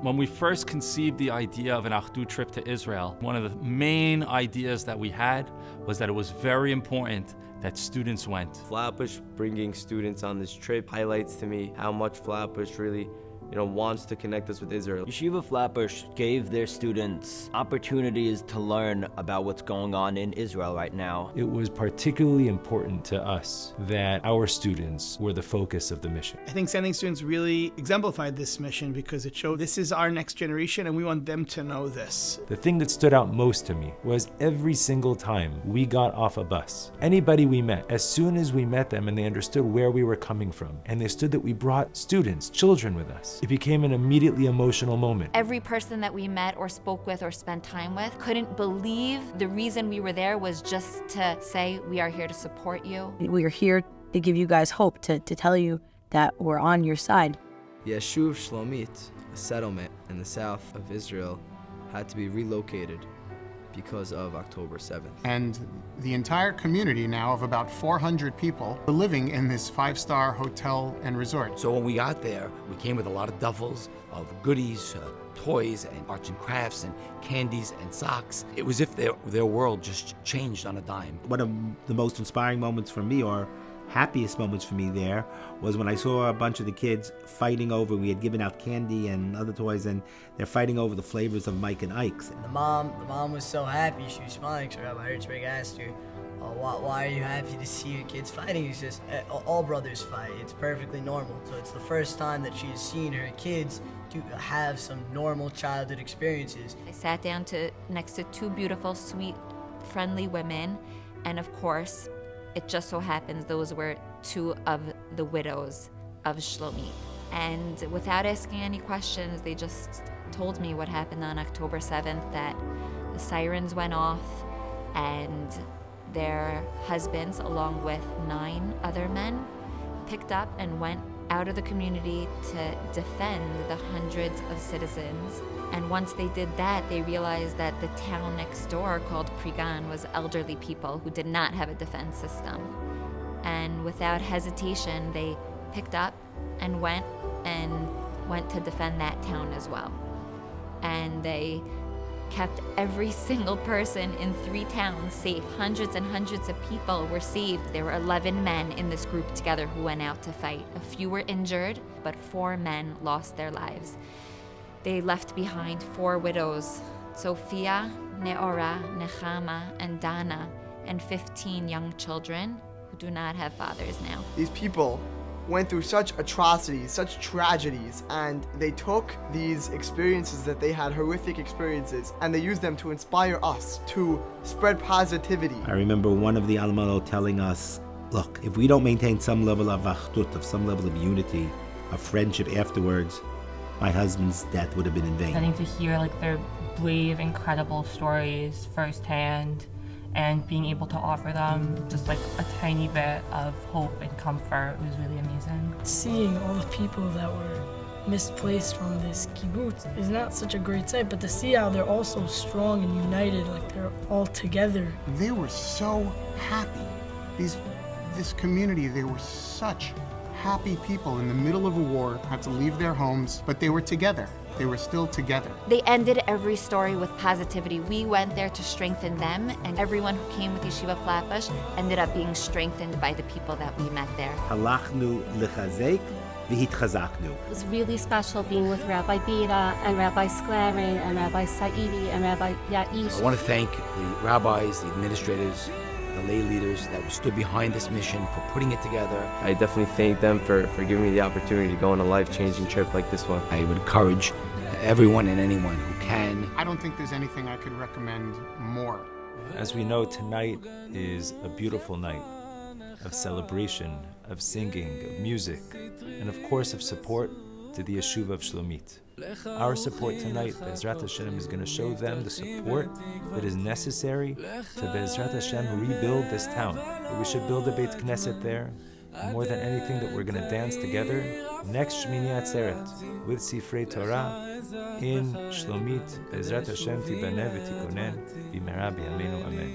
When we first conceived the idea of an Achdut trip to Israel, one of the main ideas that we had was that it was very important that students went. Flatbush bringing students on this trip highlights to me how much Flatbush really wants to connect us with Israel. Yeshiva Flatbush gave their students opportunities to learn about what's going on in Israel right now. It was particularly important to us that our students were the focus of the mission. I think sending students really exemplified this mission because it showed this is our next generation and we want them to know this. The thing that stood out most to me was every single time we got off a bus, anybody we met, as soon as we met them and they understood where we were coming from, and they understood that we brought students, children with us, it became an immediately emotional moment. Every person that we met or spoke with or spent time with couldn't believe the reason we were there was just to say, we are here to support you. We are here to give you guys hope, to tell you that we're on your side. Yeshuv Shlomit, a settlement in the south of Israel, had to be relocated because of October 7th. And the entire community now of about 400 people are living in this 5-star hotel and resort. So when we got there, we came with a lot of duffels of goodies, toys and arts and crafts and candies and socks. It was as if their world just changed on a dime. One of the most inspiring moments for me, or happiest moments for me there, was when I saw a bunch of the kids fighting over, we had given out candy and other toys, and they're fighting over the flavors of Mike and Ike's. The mom was so happy, she was smiling, so Rabbi Hertzberg asked her, why are you happy to see your kids fighting? She says, all brothers fight, it's perfectly normal. So it's the first time that she's seen her kids to have some normal childhood experiences. I sat down next to two beautiful, sweet, friendly women, and of course, it just so happens those were two of the widows of Shlomi. And without asking any questions, they just told me what happened on October 7th, that the sirens went off and their husbands, along with 9 other men, picked up and went out of the community to defend the hundreds of citizens. And once they did that, they realized that the town next door, called Prigan, was elderly people who did not have a defense system. And without hesitation, they picked up and went to defend that town as well. And they kept every single person in 3 towns safe. Hundreds and hundreds of people were saved. There were 11 men in this group together who went out to fight. A few were injured, but 4 men lost their lives. They left behind 4 widows, Sophia, Neora, Nechama, and Dana, and 15 young children who do not have fathers now. These people went through such atrocities, such tragedies, and they took these experiences that they had, horrific experiences, and they used them to inspire us to spread positivity. I remember one of the Almanot telling us, look, if we don't maintain some level of Achdut, of some level of unity, of friendship afterwards, my husband's death would have been in vain. Getting to hear their brave, incredible stories firsthand and being able to offer them just a tiny bit of hope and comfort was really amazing. Seeing all the people that were misplaced from this kibbutz is not such a great sight, but to see how they're all so strong and united, they're all together. They were so happy. This community, they were such happy people in the middle of a war, had to leave their homes, but they were together. They were still together. They ended every story with positivity. We went there to strengthen them, and everyone who came with Yeshiva Flatbush ended up being strengthened by the people that we met there. Halachnu lechazek v'hitchazaknu. It was really special being with Rabbi Bira and Rabbi Sklarin and Rabbi Saidi and Rabbi Yaish. I want to thank the rabbis, the administrators, the lay leaders that stood behind this mission for putting it together. I definitely thank them for giving me the opportunity to go on a life-changing trip like this one. I would encourage everyone and anyone who can. I don't think there's anything I could recommend more. As we know, tonight is a beautiful night of celebration, of singing, of music, and of course of support to the Yeshuva of Shlomit. Our support tonight, Be'ezrat Hashem, is going to show them the support that is necessary to Be'ezrat Hashem rebuild this town. That we should build a Beit Knesset there, and more than anything that we're going to dance together next Shmini Atzeret with Sifrei Torah in Shlomit. Be'ezrat Hashem tibaneh v'tikonen b'mehera b'yameinu amen.